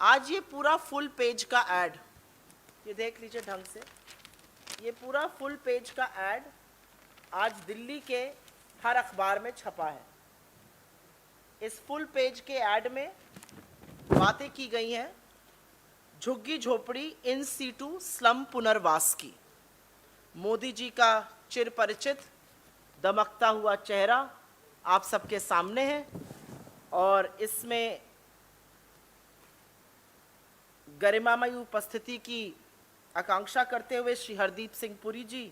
आज ये पूरा फुल पेज का ऐड, ये देख लीजिए ढंग से, ये पूरा फुल पेज का ऐड आज दिल्ली के हर अखबार में छपा है। इस फुल पेज के ऐड में बातें की गई हैं झुग्गी झोपड़ी इन सीटू स्लम पुनर्वास की। मोदी जी का चिर परिचित दमकता हुआ चेहरा आप सबके सामने है और इसमें गरिमामयी उपस्थिति की आकांक्षा करते हुए श्री हरदीप सिंह पुरी जी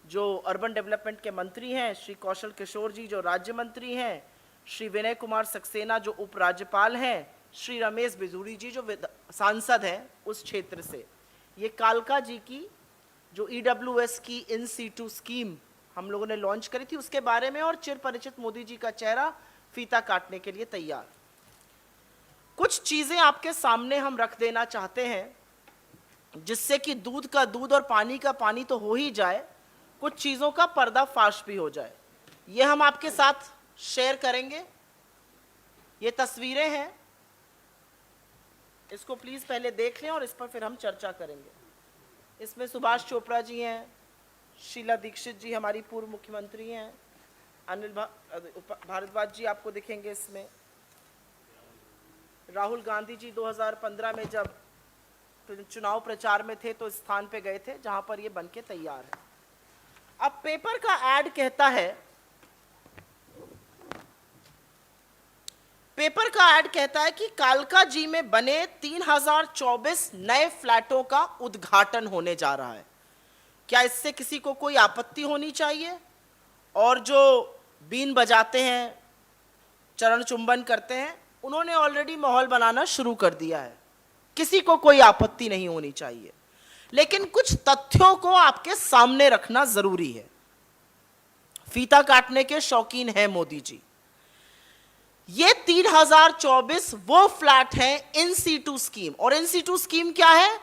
जो अर्बन डेवलपमेंट के मंत्री हैं, श्री कौशल किशोर जी जो राज्य मंत्री हैं, श्री विनय कुमार सक्सेना जो उपराज्यपाल हैं, श्री रमेश बिजूरी जी जो सांसद हैं उस क्षेत्र से, ये कालका जी की जो EWS की इन सीटू स्कीम हम लोगों ने लॉन्च करी थी उसके बारे में, और चिर परिचित मोदी जी का चेहरा फीता काटने के लिए तैयार। कुछ चीजें आपके सामने हम रख देना चाहते हैं जिससे कि दूध का दूध और पानी का पानी तो हो ही जाए, कुछ चीजों का पर्दाफाश भी हो जाए। ये हम आपके साथ शेयर करेंगे। ये तस्वीरें हैं, इसको प्लीज पहले देख लें और इस पर फिर हम चर्चा करेंगे। इसमें सुभाष चोपड़ा जी हैं, शीला दीक्षित जी हमारी पूर्व मुख्यमंत्री हैं, अनिल भारद्वाज जी आपको दिखेंगे इसमें, राहुल गांधी जी 2015 में जब चुनाव प्रचार में थे तो स्थान पे गए थे जहां पर ये बनके तैयार है। अब पेपर का ऐड कहता है, पेपर का ऐड कहता है कि कालका जी में बने 3024 नए फ्लैटों का उद्घाटन होने जा रहा है। क्या इससे किसी को कोई आपत्ति होनी चाहिए? और जो बीन बजाते हैं, चरण चुंबन करते हैं, उन्होंने ऑलरेडी माहौल बनाना शुरू कर दिया है, किसी को कोई आपत्ति नहीं होनी चाहिए। लेकिन कुछ तथ्यों को आपके सामने रखना जरूरी है। फीता काटने के शौकीन हैं मोदी जी। ये 3024 वो फ्लैट हैं इन सीटू स्कीम, और इन सीटू स्कीम क्या है?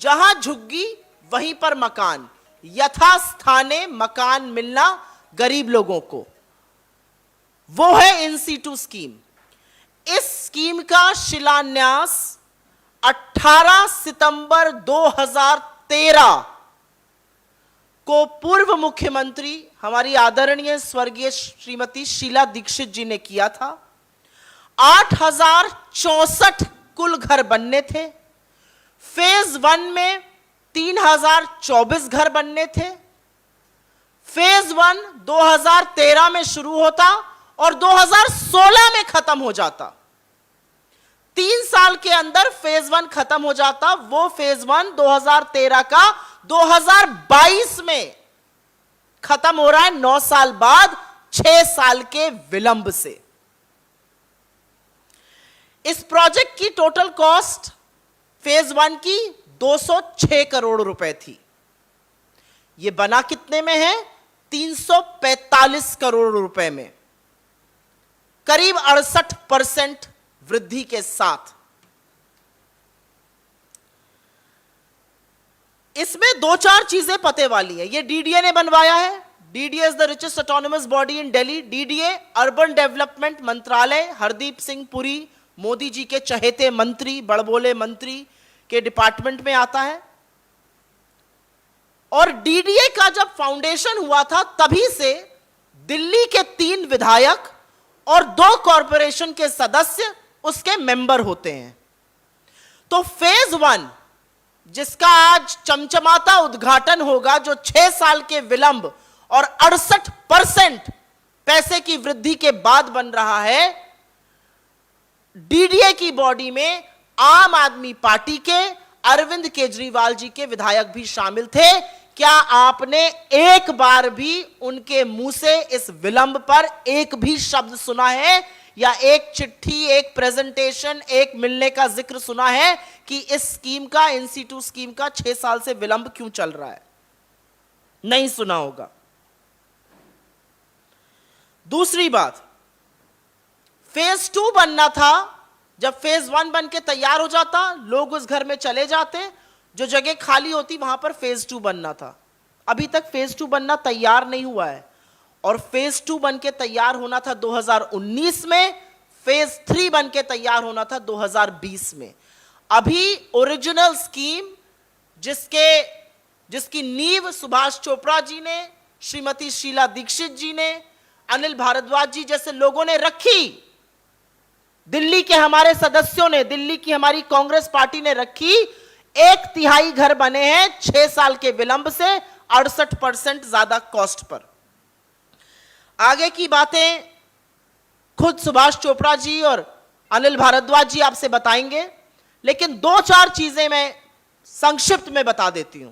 जहां झुग्गी वहीं पर मकान, यथास्थाने मकान मिलना गरीब लोगों को, वो है इन सीटू स्कीम। इस स्कीम का शिलान्यास 18 सितंबर 2013 को पूर्व मुख्यमंत्री हमारी आदरणीय स्वर्गीय श्रीमती शीला दीक्षित जी ने किया था। 8064 कुल घर बनने थे। फेज 1 में 3024 घर बनने थे। फेज 1 2013 में शुरू होता और 2016 में खत्म हो जाता। 3 साल के अंदर फेज 1 खत्म हो जाता। वो फेज 1 2013 का 2022 में खत्म हो रहा है, 9 साल बाद, 6 साल के विलंब से। इस प्रोजेक्ट की टोटल कॉस्ट फेज 1 की 206 करोड़ रुपए थी। यह बना कितने में है? 345 करोड़ रुपए में, करीब 68% वृद्धि के साथ। इसमें 2-4 चीजें पते वाली हैं। ये DDA ने बनवाया है। DDA is the richest autonomous body in Delhi. DDA urban development मंत्रालय, हरदीप सिंह पुरी मोदी जी के चहेते मंत्री, बड़बोले मंत्री के डिपार्टमेंट में आता है। और DDA का जब फाउंडेशन हुआ था तभी से दिल्ली के 3 विधायक और 2 कॉरपोरेशन के सदस्य उसके मेंबर होते हैं। तो फेज 1 जिसका आज चमचमाता उद्घाटन होगा, जो 6 साल के विलंब और 68% पैसे की वृद्धि के बाद बन रहा है, DDA की बॉडी में आम आदमी पार्टी के अरविंद केजरीवाल जी के विधायक भी शामिल थे। क्या आपने एक बार भी उनके मुंह से इस विलंब पर एक भी शब्द सुना है, या एक चिट्ठी, एक प्रेजेंटेशन, एक मिलने का जिक्र सुना है कि इस स्कीम का, इन सीटू स्कीम का 6 साल से विलंब क्यों चल रहा है? नहीं सुना होगा। दूसरी बात, फेज 2 बनना था। जब फेज 1 बन के तैयार हो जाता, लोग उस घर में चले जाते, जो जगह खाली होती वहां पर फेज 2 बनना था। अभी तक फेज 2 बनना तैयार नहीं हुआ है, और फेज 2 बन के तैयार होना था 2019 में, फेज 3 बन के तैयार होना था 2020 में। अभी ओरिजिनल स्कीम जिसकी नींव सुभाष चोपड़ा जी ने, श्रीमती शीला दीक्षित जी ने, अनिल भारद्वाज जी जैसे लोगों ने रखी, दिल्ली के हमारे सदस्यों ने, दिल्ली की हमारी कांग्रेस पार्टी ने रखी, 1/3 घर बने हैं 6 साल के विलंब से 68% ज्यादा कॉस्ट पर। आगे की बातें खुद सुभाष चोपड़ा जी और अनिल भारद्वाज जी आपसे बताएंगे, लेकिन 2-4 चीजें मैं संक्षिप्त में बता देती हूं।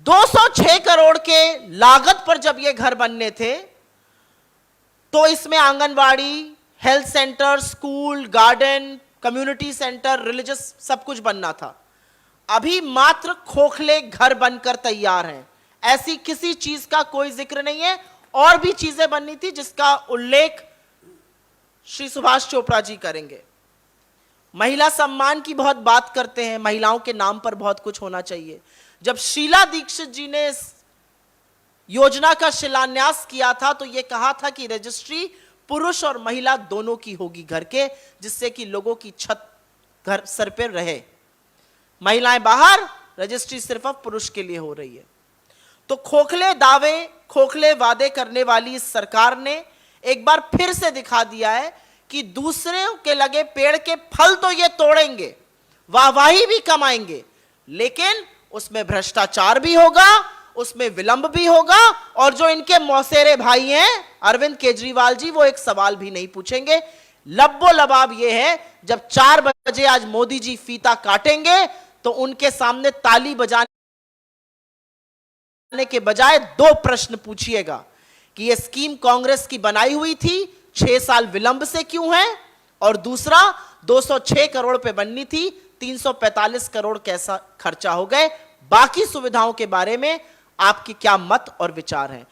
206 करोड़ के लागत पर जब ये घर बनने थे तो इसमें anganwadi, health centre, school, garden, community centre, religious सब कुछ बनना था। अभी मात्र खोखले घर बनकर तैयार हैं, ऐसी किसी चीज का कोई जिक्र नहीं है। और भी चीजें बननी थी जिसका उल्लेख श्री सुभाष चोपड़ा जी करेंगे। महिला सम्मान की बहुत बात करते हैं, महिलाओं के नाम पर बहुत कुछ होना चाहिए। जब शीला दीक्षित जी ने इस योजना का शिलान्यास किया था तो यह कहा था कि रजिस्ट्री पुरुष और महिला दोनों की होगी घर के, जिससे कि लोगों की छत घर सर पर रहे। महिलाएं बाहर, रजिस्ट्री सिर्फ अब पुरुष के लिए हो रही है। तो खोखले दावे, खोखले वादे करने वाली इस सरकार ने एक बार फिर से दिखा दिया है कि दूसरे के लगे पेड़ के फल तो ये तोड़ेंगे, वाहवाही भी कमाएंगे, लेकिन उसमें भ्रष्टाचार भी होगा, उसमें विलंब भी होगा। और जो इनके मौसेरे भाई हैं अरविंद केजरीवाल जी, वो एक सवाल भी नहीं पूछेंगे। लब्बो लबाब ये है, जब 4 बजे आज मोदी जी फीता काटेंगे तो उनके सामने ताली बजाने के बजाय 2 प्रश्न पूछिएगा कि यह स्कीम कांग्रेस की बनाई हुई थी, 6 साल विलंब से क्यों है, और दूसरा 206 करोड़ पे बननी थी, 345 करोड़ कैसा खर्चा हो गए। बाकी सुविधाओं के बारे में आपकी क्या मत और विचार हैं।